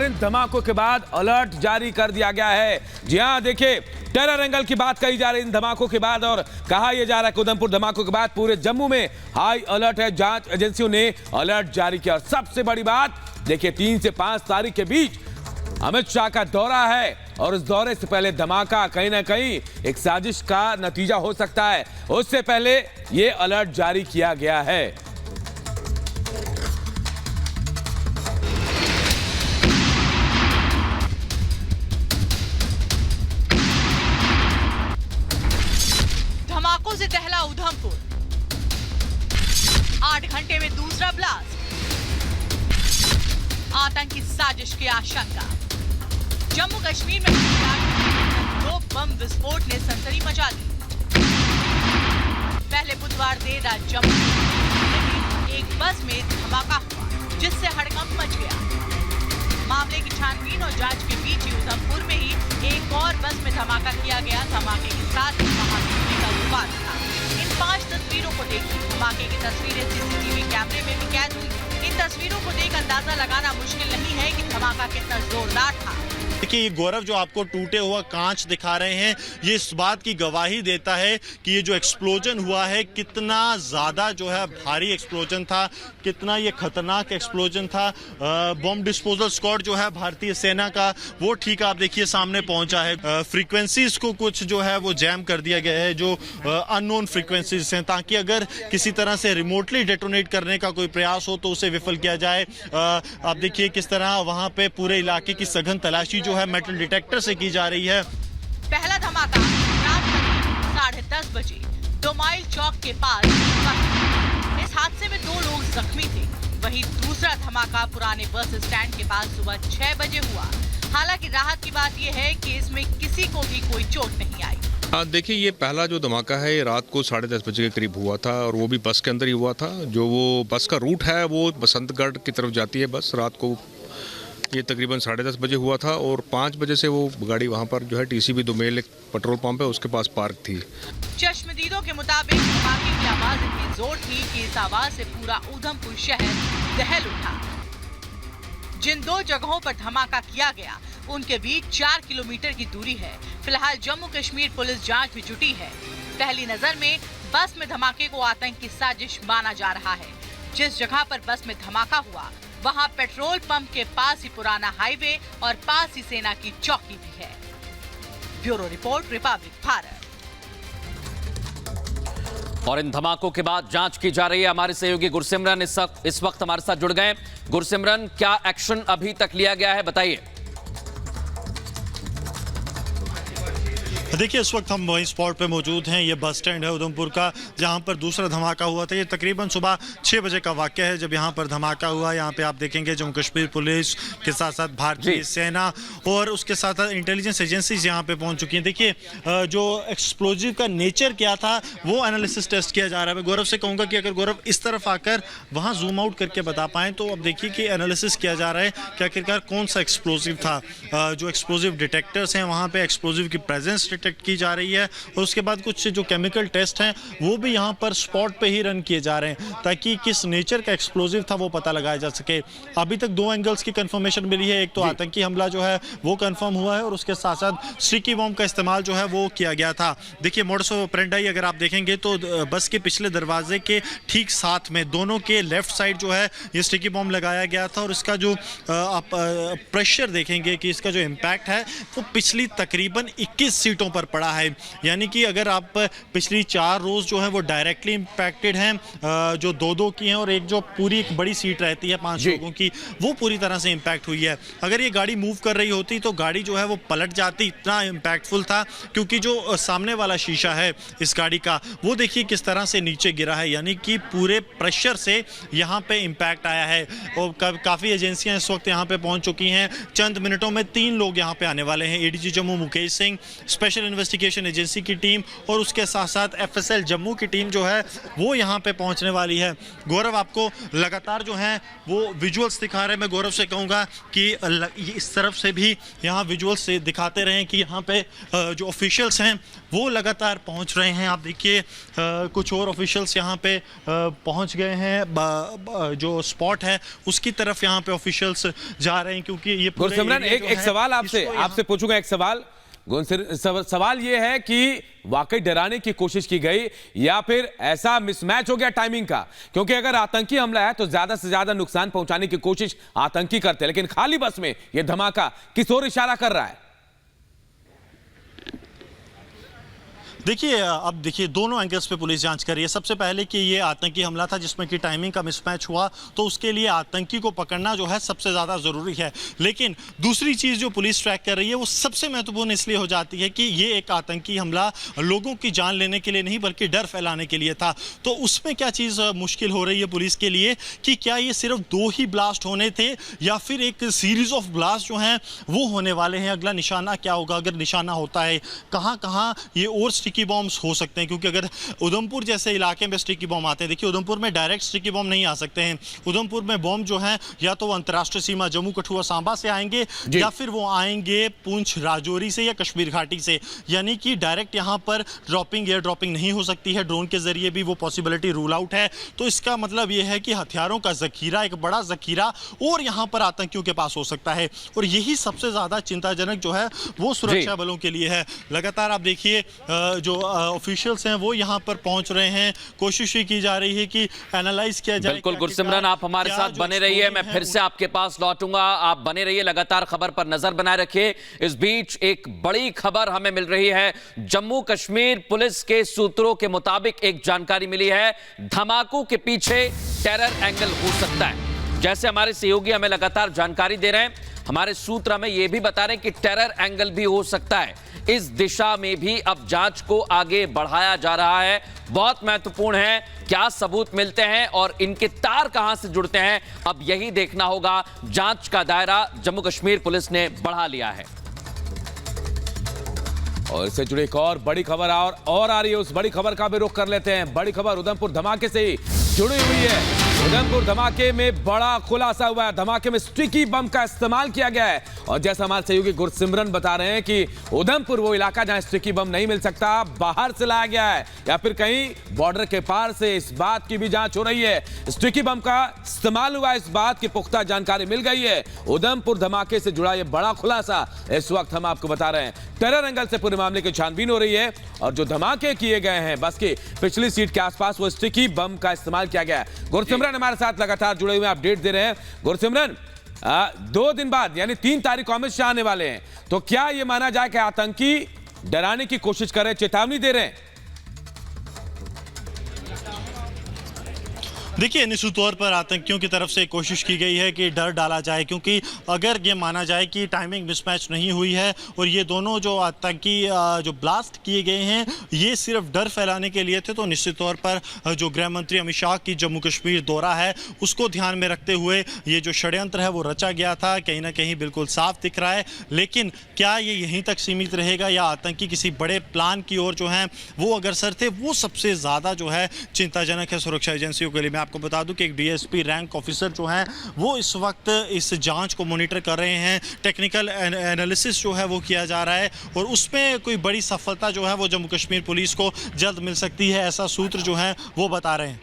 इन धमाकों के बाद अलर्ट जारी कर दिया गया है। जी हां, देखिए टेरर एंगल की बात कही जा रही है इन धमाकों के बाद, और कहा यह जा रहा है कि उधमपुर धमाकों के बाद पूरे जम्मू में हाई अलर्ट है। जांच एजेंसियों ने अलर्ट जारी किया। सबसे बड़ी बात देखिए, 3 से 5 तारीख के बीच अमित शाह का दौरा है और इस दौरे से पहले धमाका कहीं ना कहीं एक साजिश का नतीजा हो सकता है। उससे पहले यह अलर्ट जारी किया गया है। धमाकों से दहला उधमपुर, 8 घंटे में दूसरा ब्लास्ट, आतंकी साजिश की आशंका। जम्मू कश्मीर में 2 बम विस्फोट ने सनसनी मचा दी। पहले बुधवार देर रात जम्मू में एक बस में धमाका हुआ, जिससे हड़कंप मच गया। मामले की छानबीन और जांच के बीच ही उधमपुर में ही एक और बस में धमाका किया गया। धमाके के साथ महावीर का विवाद था। इन 5 तस्वीरों को देखिए। धमाके की तस्वीरें सीसीटीवी कैमरे में भी कैद हुई। इन तस्वीरों को देख अंदाजा लगाना मुश्किल नहीं है कि धमाका कितना जोरदार था। देखिए, ये गौरव जो आपको टूटे हुआ कांच दिखा रहे हैं, ये इस बात की गवाही देता है कि ये जो एक्सप्लोजन हुआ है कितना ज़्यादा जो है भारी एक्सप्लोजन था, कितना ये खतरनाक एक्सप्लोजन था। बॉम्ब डिस्पोजल स्क्वाड जो है भारतीय सेना का, वो ठीक आप देखिए सामने पहुंचा है। फ्रीक्वेंसीज को कुछ जो है वो जैम कर दिया गया है, जो अननोन फ्रीक्वेंसीज हैं, ताकि अगर किसी तरह से रिमोटली डेटोनेट करने का कोई प्रयास हो तो उसे विफल किया जाए। आप देखिए किस तरह वहां पे पूरे इलाके की सघन तलाशी जो है मेटल डिटेक्टर से की जा रही है। पहला धमाका रात 10:30 बजे 2 माइल चौक के पास। इस हादसे में 2 लोग जख्मी थे। वहीं दूसरा धमाका पुराने बस स्टैंड के पास सुबह 6 बजे हुआ। हालांकि राहत की बात यह है कि इसमें किसी को भी कोई चोट नहीं आई। हाँ, देखिए ये पहला जो धमाका है रात को 10:30 बजे के करीब हुआ था, और वो भी बस के अंदर ही हुआ था। जो वो बस का रूट है वो बसंतगढ़ की तरफ जाती है बस। रात को ये तकरीबन 10:30 बजे हुआ था, और 5 बजे से वो गाड़ी वहाँ पर जो है TCB दुमेल एक पेट्रोल पंप है उसके पास पार्क थी। चश्मदीदों के मुताबिक धमाके की आवाज इतनी जोर थी कि इस आवाज से पूरा उधमपुर शहर दहल उठा। जिन 2 जगहों पर धमाका किया गया उनके बीच 4 किलोमीटर की दूरी है। फिलहाल जम्मू कश्मीर पुलिस जांच में जुटी है। पहली नजर में बस में धमाके को आतंकी साजिश माना जा रहा है। जिस जगह पर बस में धमाका हुआ वहां पेट्रोल पंप के पास ही पुराना हाईवे और पास ही सेना की चौकी भी है। Bureau report, Republic Bharat. और इन धमाकों के बाद जांच की जा रही है। हमारे सहयोगी गुरसिमरन इस वक्त हमारे साथ जुड़ गए। गुरसिमरन, क्या एक्शन अभी तक लिया गया है, बताइए। देखिए, इस वक्त हम वहीं स्पॉट पे मौजूद हैं। ये बस स्टैंड है उधमपुर का, जहां पर दूसरा धमाका हुआ था। ये तकरीबन सुबह 6 बजे का वाकया है जब यहां पर धमाका हुआ। यहां पे आप देखेंगे जम्मू कश्मीर पुलिस के साथ साथ भारतीय सेना और उसके साथ साथ इंटेलिजेंस एजेंसीज यहां पे पहुंच चुकी हैं। देखिए, जो एक्सप्लोजिव का नेचर क्या था वो एनालिसिस टेस्ट किया जा रहा है। मैं गौरव से कहूँगा कि अगर गौरव इस तरफ आकर वहाँ जूम आउट करके बता पाएँ तो अब देखिए कि एनालिसिस किया जा रहा है कि आखिरकार कौन सा एक्सप्लोजिव था। जो एक्सप्लोजिव डिटेक्टर्स हैं वहाँ पर एक्सप्लोजिव की प्रेजेंस डिटेक्ट की जा रही है, और उसके बाद कुछ जो केमिकल टेस्ट हैं वो भी यहाँ पर स्पॉट पे ही रन किए जा रहे हैं, ताकि किस नेचर का एक्सप्लोजिव था वो पता लगाया जा सके। अभी तक 2 एंगल्स की कंफर्मेशन मिली है। एक तो आतंकी हमला जो है वो कंफर्म हुआ है, और उसके साथ साथ स्टिकी बॉम्ब का इस्तेमाल जो है वो किया गया था। देखिए, मोडस ऑपरेंडी अगर आप देखेंगे तो बस के पिछले दरवाजे के ठीक साथ में दोनों के लेफ्ट साइड जो है ये स्टिकी बॉम्ब लगाया गया था, और इसका जो आप प्रेशर देखेंगे कि इसका जो इम्पैक्ट है वो पिछली तकरीबन 21 सीटों पर पड़ा है। यानी कि अगर आप पिछली 4 रोज जो है वो डायरेक्टली इंपैक्टेड हैं, जो 2-2 की हैं, और एक जो पूरी एक बड़ी सीट रहती है 5 लोगों की, वो पूरी तरह से इंपैक्ट हुई है। अगर ये गाड़ी मूव कर रही होती तो गाड़ी जो है वो पलट जाती, इतना इंपैक्टफुल था। क्योंकि जो सामने वाला शीशा है इस गाड़ी का वो देखिए किस तरह से नीचे गिरा है, यानी कि पूरे प्रेशर से यहाँ पे इंपैक्ट आया है। और काफ़ी एजेंसियाँ इस वक्त यहाँ पे पहुँच चुकी हैं। चंद मिनटों में 3 लोग यहाँ पे आने वाले हैं। ADG Jammu Mukesh Singh, special special investigation agency की टीम और उसके साथ साथ FSL जम्मू की टीम जो है वो यहाँ पे पहुँचने वाली है। गौरव, आपको लगातार जो है वो विजुअल्स दिखा रहे हैं। मैं गौरव से कहूँगा कि इस तरफ से भी यहाँ विजुअल्स से दिखाते रहें कि यहाँ पे जो ऑफिशियल्स हैं वो लगातार पहुँच रहे हैं। आप देखिए कुछ और ऑफिशियल्स यहाँ पे पहुँच गए हैं, जो स्पॉट है उसकी तरफ यहाँ पे ऑफिशियल्स जा रहे हैं, क्योंकि ये गुरसिमरन एक सवाल आपसे पूछूंगा। एक सवाल ये है कि वाकई डराने की कोशिश की गई या फिर ऐसा मिसमैच हो गया टाइमिंग का? क्योंकि अगर आतंकी हमला है तो ज्यादा से ज्यादा नुकसान पहुंचाने की कोशिश आतंकी करते हैं, लेकिन खाली बस में यह धमाका किस ओर इशारा कर रहा है? देखिए, अब देखिए दोनों एंगल्स पे पुलिस जांच कर रही है। सबसे पहले कि ये आतंकी हमला था जिसमें कि टाइमिंग का मिसमैच हुआ, तो उसके लिए आतंकी को पकड़ना जो है सबसे ज़्यादा ज़रूरी है। लेकिन दूसरी चीज़ जो पुलिस ट्रैक कर रही है वो सबसे महत्वपूर्ण इसलिए हो जाती है कि ये एक आतंकी हमला लोगों की जान लेने के लिए नहीं बल्कि डर फैलाने के लिए था। तो उसमें क्या चीज़ मुश्किल हो रही है पुलिस के लिए कि क्या ये सिर्फ 2 ही ब्लास्ट होने थे या फिर एक सीरीज ऑफ ब्लास्ट जो हैं वो होने वाले हैं। अगला निशाना क्या होगा, अगर निशाना होता है कहाँ कहाँ ये और स्टिकी बॉम्ब्स हो सकते हैं, क्योंकि अगर उधमपुर जैसे इलाके में स्टिकी बॉम्ब आते हैं, देखिए उधमपुर में डायरेक्ट स्टिकी बॉम्ब नहीं आ सकते हैं। उधमपुर में बॉम्ब जो है या तो वो अंतर्राष्ट्रीय सीमा जम्मू कठुआ सांबा से आएंगे या फिर वो आएंगे पुंछ राजौरी से या कश्मीर घाटी से, यानी कि डायरेक्ट यहाँ पर एयर ड्रॉपिंग नहीं हो सकती है। ड्रोन के जरिए भी वो पॉसिबिलिटी रूल आउट है। तो इसका मतलब ये है कि हथियारों का जखीरा, एक बड़ा जखीरा और यहाँ पर आतंकियों के पास हो सकता है, और यही सबसे ज्यादा चिंताजनक जो है वो सुरक्षा बलों के लिए है। लगातार आप देखिए जो ऑफिशियल्स हैं वो यहाँ पर पहुंच रहे हैं, कोशिश की जा रही है कि एनालाइज किया जाए। बिल्कुल गुरसिमरन, आप हमारे साथ बने रहिए, मैं फिर से आपके पास लौटूंगा। आप बने रहिए, लगातार खबर पर नजर बनाए रखिए। इस बीच एक बड़ी खबर हमें मिल रही है। जम्मू कश्मीर पुलिस के सूत्रों के मुताबिक एक जानकारी मिली है, धमाकों के पीछे टेरर एंगल हो सकता है। जैसे हमारे सहयोगी हमें लगातार जानकारी दे रहे हैं, हमारे सूत्र हमें यह भी बता रहे हैं कि टेरर एंगल भी हो सकता है। इस दिशा में भी अब जांच को आगे बढ़ाया जा रहा है। बहुत महत्वपूर्ण है क्या सबूत मिलते हैं और इनके तार कहां से जुड़ते हैं, अब यही देखना होगा। जांच का दायरा जम्मू कश्मीर पुलिस ने बढ़ा लिया है। और इससे जुड़ी एक और बड़ी खबर और आ रही है, उस बड़ी खबर का भी रुख कर लेते हैं। बड़ी खबर उधमपुर धमाके से ही जुड़ी हुई है। उधमपुर धमाके में बड़ा खुलासा हुआ है। धमाके में स्टिकी बम का इस्तेमाल किया गया है, और जैसा हमारे सहयोगी गुरसिमरन बता रहे हैं कि उधमपुर वो इलाका जहां स्टिकी बम नहीं मिल सकता, बाहर से लाया गया है या फिर कहीं बॉर्डर के पार से, इस बात की भी जांच हो रही है। स्टिकी बम का इस्तेमाल हुआ, इस बात की पुख्ता जानकारी मिल गई है। उधमपुर धमाके से जुड़ा यह बड़ा खुलासा इस वक्त हम आपको बता रहे हैं। टेरर एंगल से पूरे मामले की छानबीन हो रही है, और जो धमाके किए गए हैं बस की पिछली सीट के आसपास, वो स्टिकी बम का इस्तेमाल किया गया है। गुरसिमरन हमारे साथ लगातार जुड़े हुए अपडेट दे रहे हैं। गुरसिमरन, 2 दिन बाद यानी 3 तारीख को अमित शाह आने वाले हैं, तो क्या यह माना जाए कि आतंकी डराने की कोशिश कर रहे हैं, चेतावनी दे रहे हैं? देखिए, निश्चित तौर पर आतंकियों की तरफ से कोशिश की गई है कि डर डाला जाए, क्योंकि अगर ये माना जाए कि टाइमिंग मिसमैच नहीं हुई है और ये दोनों जो आतंकी जो ब्लास्ट किए गए हैं ये सिर्फ डर फैलाने के लिए थे, तो निश्चित तौर पर जो गृह मंत्री अमित शाह की जम्मू कश्मीर दौरा है उसको ध्यान में रखते हुए ये जो षड्यंत्र है वो रचा गया था, कहीं ना कहीं बिल्कुल साफ दिख रहा है। लेकिन क्या ये यहीं तक सीमित रहेगा या आतंकी किसी बड़े प्लान की ओर जो है वो अग्रसर थे, वो सबसे ज़्यादा जो है चिंताजनक है सुरक्षा एजेंसियों के लिए। आपको बता दूं कि एक डीएसपी रैंक ऑफिसर जो हैं वो इस वक्त इस जांच को मॉनिटर कर रहे हैं। टेक्निकल एनालिसिस जो है वो किया जा रहा है, और उसमें कोई बड़ी सफलता जो है वो जम्मू कश्मीर पुलिस को जल्द मिल सकती है, ऐसा सूत्र जो है वो बता रहे हैं।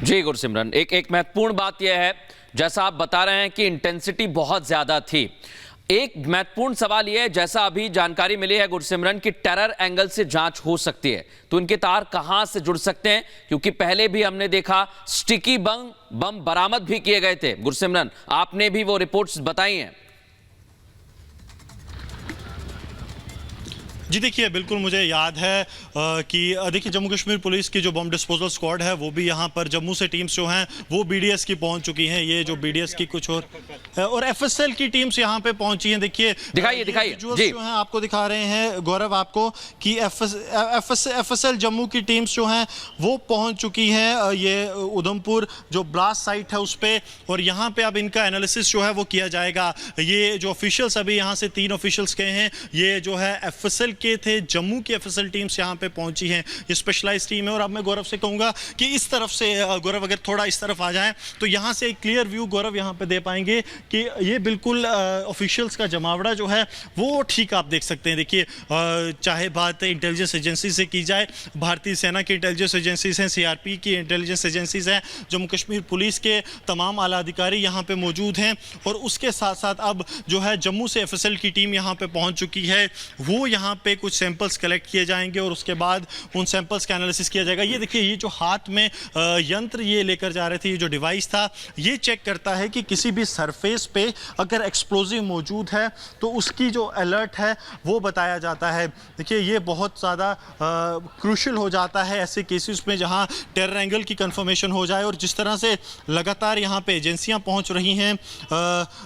जी गुरसिमरन, एक महत्वपूर्ण बात यह है, जैसा आप बता रहे हैं कि इंटेंसिटी बहुत ज्यादा थी। एक महत्वपूर्ण सवाल यह है, जैसा अभी जानकारी मिली है गुरसिमरन की टेरर एंगल से जांच हो सकती है, तो इनके तार कहां से जुड़ सकते हैं? क्योंकि पहले भी हमने देखा स्टिकी बम बरामद भी किए गए थे। गुरसिमरन, आपने भी वो रिपोर्ट्स बताई हैं। जी देखिए, बिल्कुल मुझे याद है कि देखिए जम्मू कश्मीर पुलिस की जो बम डिस्पोजल स्क्वाड है वो भी यहाँ पर जम्मू से टीम्स जो हैं वो बीडीएस की पहुँच चुकी हैं। ये जो बीडीएस की कुछ और एफएसएल की टीम्स यहाँ पे पहुँची हैं। देखिए दिखाइए जी, जो हैं आपको दिखा रहे हैं गौरव आपको कि एफएसएल जम्मू की टीम्स जो हैं वो पहुँच चुकी हैं ये उधमपुर जो ब्लास्ट साइट है उस पर, और यहाँ पे अब इनका एनालिसिस जो है वो किया जाएगा। ये जो ऑफिशियल्स अभी यहाँ से 3 ऑफिशियल्स गए हैं, ये जो है एफएसएल के थे, जम्मू की एफएसएल टीम्स यहाँ पे पहुंची हैं। ये स्पेशलाइज्ड टीम है। और अब मैं गौरव से कहूँगा कि इस तरफ से गौरव अगर थोड़ा इस तरफ आ जाएं तो यहाँ से एक क्लियर व्यू गौरव यहाँ पे दे पाएंगे कि ये बिल्कुल ऑफिशियल्स का जमावड़ा जो है वो ठीक आप देख सकते हैं। देखिए चाहे बात इंटेलिजेंस एजेंसी से की जाए, भारतीय सेना की इंटेलिजेंस एजेंसीज हैं, सीआरपी की इंटेलिजेंस एजेंसीज हैं, जम्मू कश्मीर पुलिस के तमाम आला अधिकारी यहाँ पे मौजूद हैं, और उसके साथ साथ अब जो है जम्मू से एफएसएल की टीम यहाँ पे पहुँच चुकी है। वो यहाँ पे कुछ सैंपल्स कलेक्ट किए जाएंगे और उसके बाद उन सैंपल्स का एनालिसिस किया जाएगा। ये देखिए, ये जो हाथ में यंत्र ये लेकर जा रहे थे, ये जो डिवाइस था, ये चेक करता है कि किसी भी सरफेस पे अगर एक्सप्लोजिव मौजूद है तो उसकी जो अलर्ट है वो बताया जाता है। देखिए ये बहुत ज़्यादा क्रूशल हो जाता है ऐसे केसेस में जहाँ टेरर एंगल की कंफर्मेशन हो जाए, और जिस तरह से लगातार यहाँ पे एजेंसियाँ पहुँच रही हैं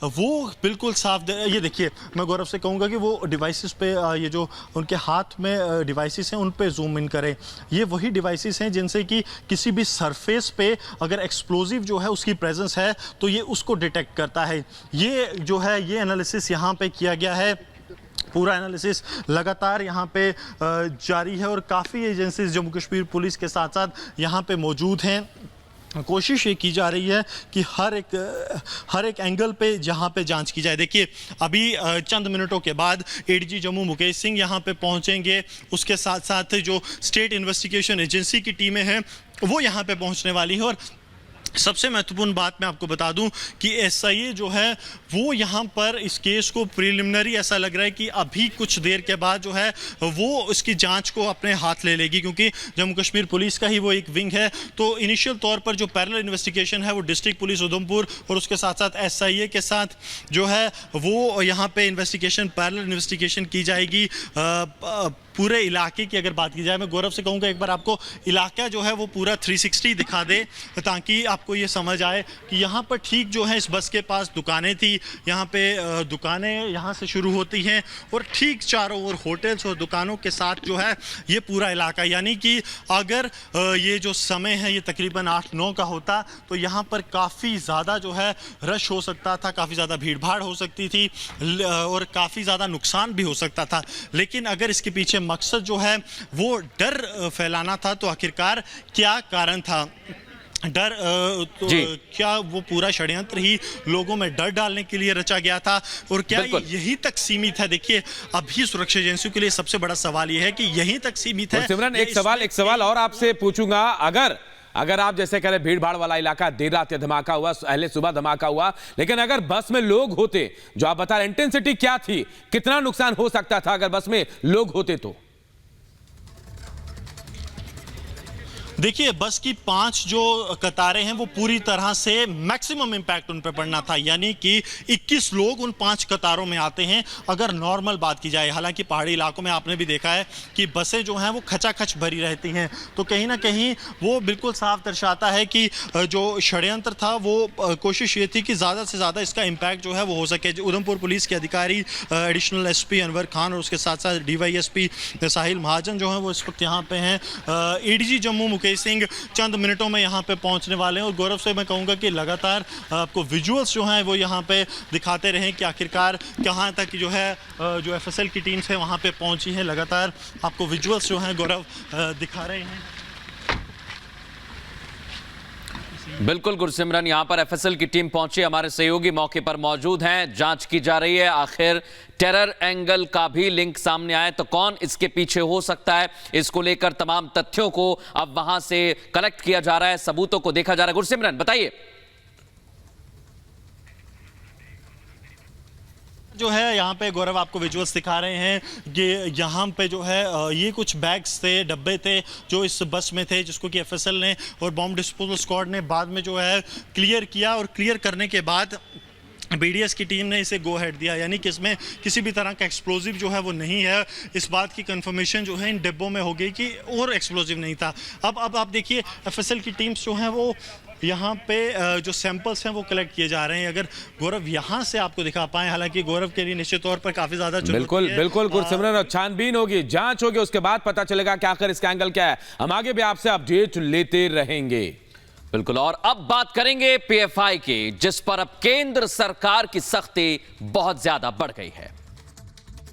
वो बिल्कुल साफ। ये देखिए, मैं गौरव से कहूँगा कि वो डिवाइसेस पे ये जो उनके हाथ में डिवाइसेस हैं उन पे जूम इन करें। ये वही डिवाइसेस हैं जिनसे कि किसी भी सरफेस पे अगर एक्सप्लोजिव जो है उसकी प्रेजेंस है तो ये उसको डिटेक्ट करता है। ये जो है ये एनालिसिस यहाँ पे किया गया है। पूरा एनालिसिस लगातार यहाँ पे जारी है और काफ़ी एजेंसीज जम्मू कश्मीर पुलिस के साथ साथ यहाँ पे मौजूद हैं। कोशिश ये की जा रही है कि हर एक एंगल पे जहाँ पे जांच की जाए। देखिए अभी चंद मिनटों के बाद एडीजी जम्मू मुकेश सिंह यहाँ पे पहुँचेंगे, उसके साथ साथ जो स्टेट इन्वेस्टिगेशन एजेंसी की टीमें हैं वो यहाँ पे पहुँचने वाली है। और सबसे महत्वपूर्ण बात मैं आपको बता दूं कि एसआईए जो है वो यहाँ पर इस केस को प्रिलिमिनरी ऐसा लग रहा है कि अभी कुछ देर के बाद जो है वो इसकी जांच को अपने हाथ ले लेगी, क्योंकि जम्मू कश्मीर पुलिस का ही वो एक विंग है। तो इनिशियल तौर पर जो पैरेलल इन्वेस्टिगेशन है वो डिस्ट्रिक्ट पुलिस उधमपुर और उसके साथ साथ एसआईए के साथ जो है वो यहाँ पे इन्वेस्टिगेशन पैरेलल इन्वेस्टिगेशन की जाएगी। पूरे इलाके की अगर बात की जाए, मैं गौरव से कहूँगा एक बार आपको इलाका जो है वो पूरा 360 दिखा दे ताकि आपको ये समझ आए कि यहाँ पर ठीक जो है इस बस के पास दुकानें थी, यहाँ पे दुकानें यहाँ से शुरू होती हैं और ठीक चारों ओर होटल्स और दुकानों के साथ जो है ये पूरा इलाका, यानी कि अगर ये जो समय है ये तकरीबन 8-9 का होता तो यहाँ पर काफ़ी ज़्यादा जो है रश हो सकता था, काफ़ी ज़्यादा भीड़ भाड़ हो सकती थी और काफ़ी ज़्यादा नुकसान भी हो सकता था। लेकिन अगर इसके पीछे मकसद जो है वो डर फैलाना था तो आखिरकार क्या कारण था? डर तो क्या वो पूरा षड्यंत्र ही लोगों में डर डालने के लिए रचा गया था और क्या यही तक सीमित है? देखिए अभी सुरक्षा एजेंसियों के लिए सबसे बड़ा सवाल यह है कि यहीं तक सीमित है। सिमरन एक सवाल और आपसे पूछूंगा, अगर आप जैसे कह रहे भीड़ भाड़ वाला इलाका, देर रात धमाका हुआ, पहले सुबह धमाका हुआ, लेकिन अगर बस में लोग होते, जो आप बता रहे इंटेंसिटी क्या थी, कितना नुकसान हो सकता था अगर बस में लोग होते तो? देखिए बस की 5 जो कतारें हैं वो पूरी तरह से मैक्सिमम इम्पैक्ट उन पर पड़ना था, यानी कि 21 लोग उन 5 कतारों में आते हैं अगर नॉर्मल बात की जाए। हालांकि पहाड़ी इलाकों में आपने भी देखा है कि बसें जो हैं वो खचाखच भरी रहती हैं, तो कहीं ना कहीं वो बिल्कुल साफ दर्शाता है कि जो षड्यंत्र था वो कोशिश ये थी कि ज़्यादा से ज़्यादा इसका इम्पैक्ट जो है वो हो सके। उधमपुर पुलिस के अधिकारी एडिशनल एसपी अनवर खान और उसके साथ साथ डीवाईएसपी साहिल महाजन जो हैं वो इस वक्त यहाँ पे हैं। एडीजी जम्मू मुकेश सिंह चंद मिनटों में यहाँ पे पहुँचने वाले हैं और गौरव से मैं कहूँगा कि लगातार आपको विजुअल्स जो हैं वो यहाँ पे दिखाते रहें कि आखिरकार कहाँ तक जो है जो एफएसएल की टीम्स है वहाँ पे पहुँची है। लगातार आपको विजुअल्स जो हैं गौरव दिखा रहे हैं। बिल्कुल गुरसिमरन, यहां पर एफएसएल की टीम पहुंची, हमारे सहयोगी मौके पर मौजूद हैं, जांच की जा रही है। आखिर टेरर एंगल का भी लिंक सामने आए तो कौन इसके पीछे हो सकता है, इसको लेकर तमाम तथ्यों को अब वहां से कलेक्ट किया जा रहा है, सबूतों को देखा जा रहा है। गुरसिमरन बताइए। जो है यहाँ पे गौरव आपको विजुअल्स दिखा रहे हैं कि यहाँ पे जो है ये कुछ बैग्स थे, डब्बे थे जो इस बस में थे, जिसको कि एफएसएल ने और बॉम्ब डिस्पोजल स्क्वाड ने बाद में जो है क्लियर किया और क्लियर करने के बाद बीडीएस की टीम ने इसे गो हेड दिया, यानी कि इसमें किसी भी तरह का एक्सप्लोजिव जो है वो नहीं है। इस बात की कंफर्मेशन जो है इन डिब्बों में हो गई कि और एक्सप्लोजिव नहीं था। अब आप देखिए एफएसएल की टीम्स जो हैं वो यहाँ पे जो सैंपल्स हैं वो कलेक्ट किए जा रहे हैं। अगर गौरव यहाँ से आपको दिखा पाए, हालांकि गौरव के लिए निश्चित तौर पर काफी ज्यादा बिल्कुल बिल्कुल गुरसिमरन, और छानबीन होगी, जांच होगी, उसके बाद पता चलेगा कि आखिर इसका एंगल क्या है। हम आगे भी आपसे अपडेट लेते रहेंगे। बिल्कुल। और अब बात करेंगे पीएफआई की, जिस पर अब केंद्र सरकार की सख्ती बहुत ज्यादा बढ़ गई है।